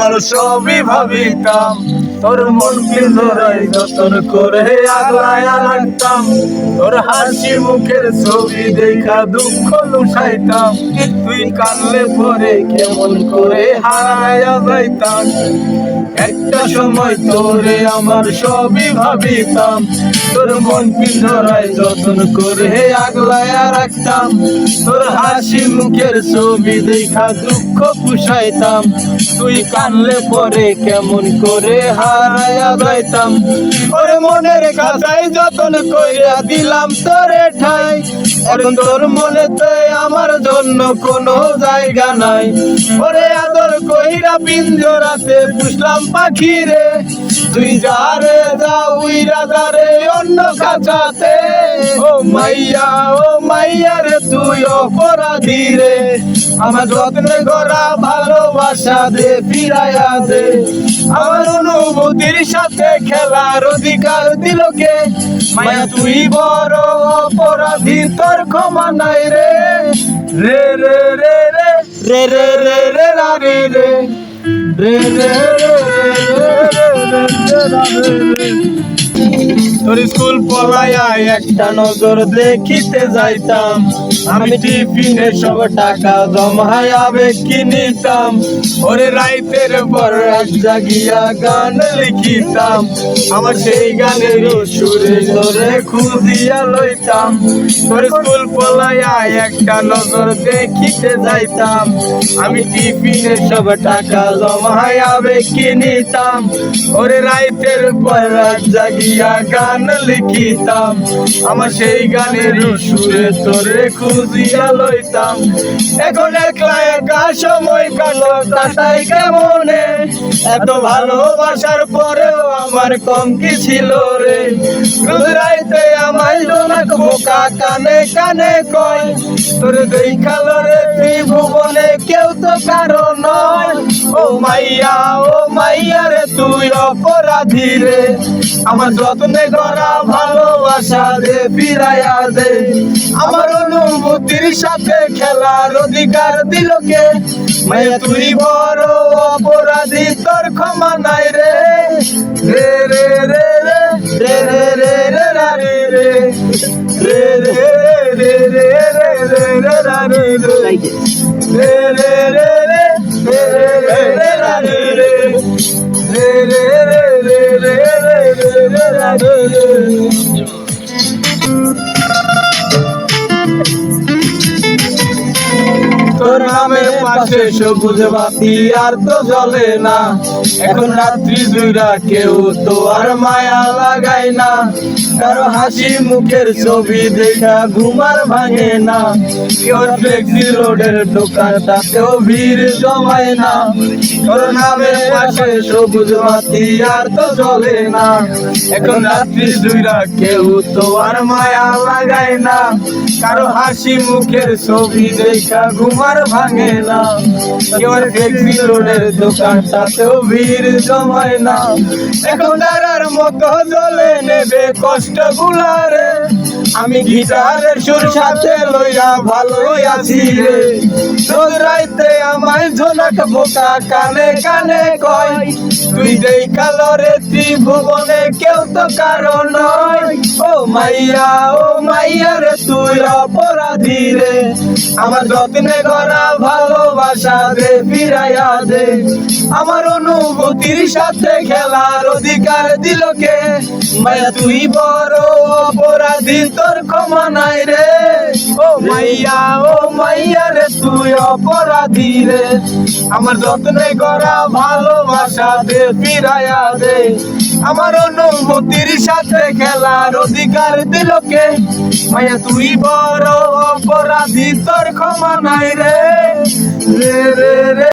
আমার সবই ভাবিতাম, তোর মন পিঞ্জরায় যতন করে আগলায় রাখতাম। তোর হাসি মুখের ছবি দেখা দুঃখ লুসাইতাম, তুই কানলে পরে কেমন করে হারায়া যাইতাম। একটা সময় তোরে আমার সবই ভাবিতাম, তোর মন পিঞ্জরায় যতন করে আগলায়া রাখতাম। তোর হাসি মুখের ছবি দেখা দুঃখ পুষাইতাম, তুই কানলে পরে কেমন করে হারায়া যাইতাম। ওরে মনের খাতায় যতন কইরা দিলাম তোরে ঠাই, এখন তোর মনেতে আমার জন্য কোনো জায়গা নাই। ওরে আদর কইরা পিঞ্জরাতে পুষলাম পাখি রে, তুই যা রে যা উইরা যা রে অন্য খাঁচাতে। ও মাইয়া রে তুই অপরাধী রে, আমার যত্নে গড়া ভালোবাসা দে ফিরাইয়া দে। আমার অনুভূতির সাথে খেলার অধিকার দিল কে, মায়া তুই বড় অপরাধী, তোর ক্ষমা নাই রে। রে রে রে রে রে রে রে রে রে রে রে রে রে। তোর স্কুল পলায়া একটা নজর দেখিতে যাইতাম, আমি টিফিনে সব টাকা জমায়া বেকি নিতাম। ওরে রাইতের পর রাত জাগিয়া গান লিখিতাম, আমার সেই গানের সুরে তোরে খুঁজিয়া লইতাম। তোর স্কুল পলায়া একটা নজর দেখিতে যাইতাম, আমি টিফিনে সব টাকা জমায়া বেকি নিতাম। ওরে রাইতের পর রাত জাগিয়া গান লিখিতাম, আমার সেই গানের সুরে তোরে খুঁজিয়া লইতাম। এখন একলা একা সময় কালো কাটাই কেমনে, এত ভালোবাসার পরেও আমার কম কি ছিল রে। রোজ রাইতে আমায় জোনাক বোকা কানে কানে কয়, তোর দেখালো রে ত্রিভুবনে কেউ তো কারো নয়। ও মাইয়া রে তুই অপরাধী রে, আমার যত্নে গড়া ভালোবাসা দে ফিরাইয়া দে। আমার অনুভূতির সাথে খেলার অধিকার দিল কে, মায়া তুই বড় অপরাধী, তোর ক্ষমা নাই রে। রে রে রে রে রে রে রে রে রে রে রে রে রে রে রে রে রে রে রে। তোর নামের পাশে সবুজ বাতি আর তো জ্বলে না, এখন রাত্রি জুইরা কেউ তো আর মায়া লাগায় না। কারো হাসি মুখের ছবি দেখা ঘুমার ভাঙে না, কেউ ফ্লেক্সি রোডের দোকানটাতেও ভিড় জমায় না। তোর নামের পাশে সবুজ বাতি আর তো জ্বলে না, এখন রাত্রি জুইরা কেউ তো আর মায়া লাগায় না। কারো হাসি মুখের ছবি দেখা ঘুমার ভাঙে না, কেউ ফ্লেক্সি রোডের দোকানটাতেও ভিড় জমায় না। এখন তারার মতো জ্বলে নেবে কষ্ট গুলারে, আমি গিটারের সুর সাথে লইয়া ভালোই আছি রে। রোজ রাইতে আমায় ঝোনাক বোকা কানে কানে কয়, তুই দেখালো রে ত্রিভুবনে কেউ তো কারো নয়। ও মাইয়া রে তুই অপরাধী রে, আমার যত্নে গড়া ভালোবাসা দে ফিরাইয়া দে। আমার অনুভূতির সাথে খেলার অধিকার দিল কে, মায়া তুই বড় অপরাধী, তোর ক্ষমা নাই রে। ও মাইয়া রে তুই অপরাধী রে, আমার যত্নে গড়া ভালোবাসা দে ফিরাইয়া দে। আমার অনুভূতির সাথে খেলার অধিকার দিল কে, মায়া তুই বড় অপরাধী, তোর ক্ষমা নাই রে। রে রে রে।